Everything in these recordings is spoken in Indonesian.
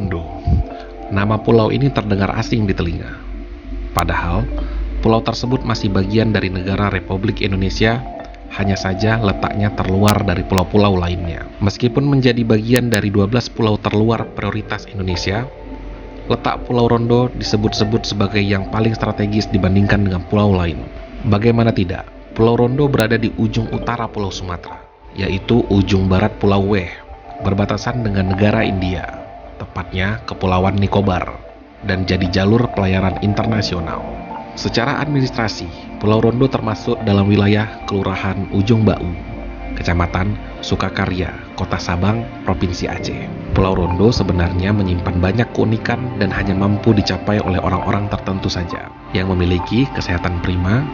Rondo. Nama pulau ini terdengar asing di telinga. Padahal, pulau tersebut masih bagian dari negara Republik Indonesia, hanya saja letaknya terluar dari pulau-pulau lainnya. Meskipun menjadi bagian dari 12 pulau terluar prioritas Indonesia, letak Pulau Rondo disebut-sebut sebagai yang paling strategis dibandingkan dengan pulau lain. Bagaimana tidak, Pulau Rondo berada di ujung utara Pulau Sumatera, yaitu ujung barat Pulau Weh, berbatasan dengan negara India, tepatnya Kepulauan Nicobar, dan jadi jalur pelayaran internasional. Secara administrasi, Pulau Rondo termasuk dalam wilayah Kelurahan Ujung Bau, Kecamatan Sukakarya, Kota Sabang, Provinsi Aceh. Pulau Rondo sebenarnya menyimpan banyak keunikan dan hanya mampu dicapai oleh orang-orang tertentu saja, yang memiliki kesehatan prima,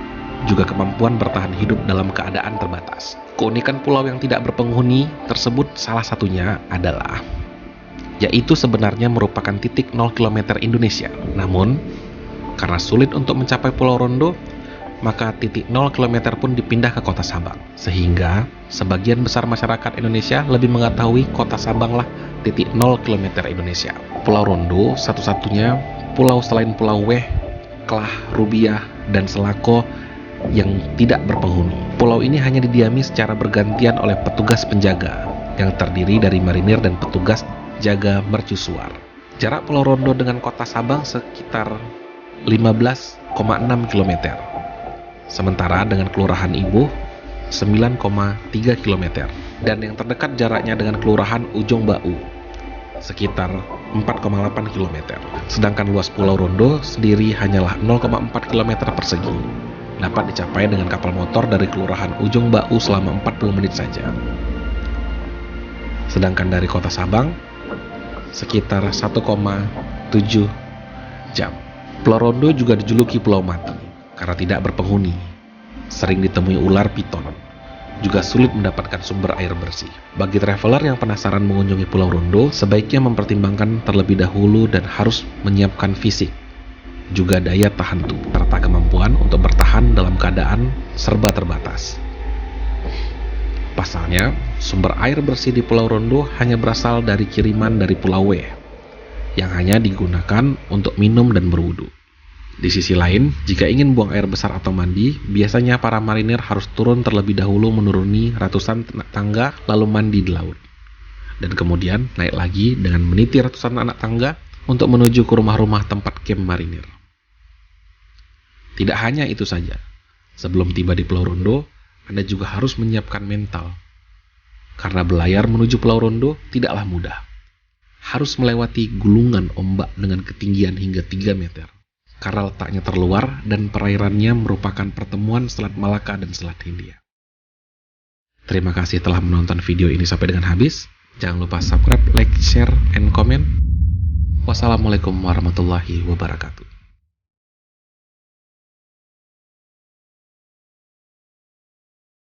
juga kemampuan bertahan hidup dalam keadaan terbatas. Keunikan pulau yang tidak berpenghuni tersebut salah satunya adalah, yaitu sebenarnya merupakan titik 0 km Indonesia. Namun, karena sulit untuk mencapai Pulau Rondo, maka titik 0 km pun dipindah ke Kota Sabang. Sehingga, sebagian besar masyarakat Indonesia lebih mengetahui Kota Sabang lah titik 0 km Indonesia. Pulau Rondo satu-satunya pulau selain Pulau Weh, Klah, Rubiah, dan Selako yang tidak berpenghuni. Pulau ini hanya didiami secara bergantian oleh petugas penjaga yang terdiri dari marinir dan petugas jaga mercusuar. Jarak Pulau Rondo dengan Kota Sabang sekitar 15,6 km. Sementara dengan Kelurahan Ibuh 9,3 km. Dan yang terdekat jaraknya dengan Kelurahan Ujung Bau sekitar 4,8 km. Sedangkan luas Pulau Rondo sendiri hanyalah 0,4 km persegi. Dapat dicapai dengan kapal motor dari Kelurahan Ujung Bau selama 40 menit saja. Sedangkan dari Kota Sabang sekitar 1,7 jam. Pulau Rondo juga dijuluki Pulau Mati karena tidak berpenghuni. Sering ditemui ular piton. Juga sulit mendapatkan sumber air bersih. Bagi traveler yang penasaran mengunjungi Pulau Rondo, sebaiknya mempertimbangkan terlebih dahulu dan harus menyiapkan fisik, juga daya tahan tubuh, serta kemampuan untuk bertahan dalam keadaan serba terbatas. Pasalnya, sumber air bersih di Pulau Rondo hanya berasal dari kiriman dari Pulau Weh, yang hanya digunakan untuk minum dan berwudu. Di sisi lain, jika ingin buang air besar atau mandi, biasanya para marinir harus turun terlebih dahulu menuruni ratusan tangga lalu mandi di laut. Dan kemudian naik lagi dengan meniti ratusan anak tangga untuk menuju ke rumah-rumah tempat kamp marinir. Tidak hanya itu saja, sebelum tiba di Pulau Rondo, Anda juga harus menyiapkan mental. Karena belayar menuju Pulau Rondo tidaklah mudah. Harus melewati gulungan ombak dengan ketinggian hingga 3 meter. Karena letaknya terluar dan perairannya merupakan pertemuan Selat Malaka dan Selat Hindia. Terima kasih telah menonton video ini sampai dengan habis. Jangan lupa subscribe, like, share, and comment. Wassalamualaikum warahmatullahi wabarakatuh.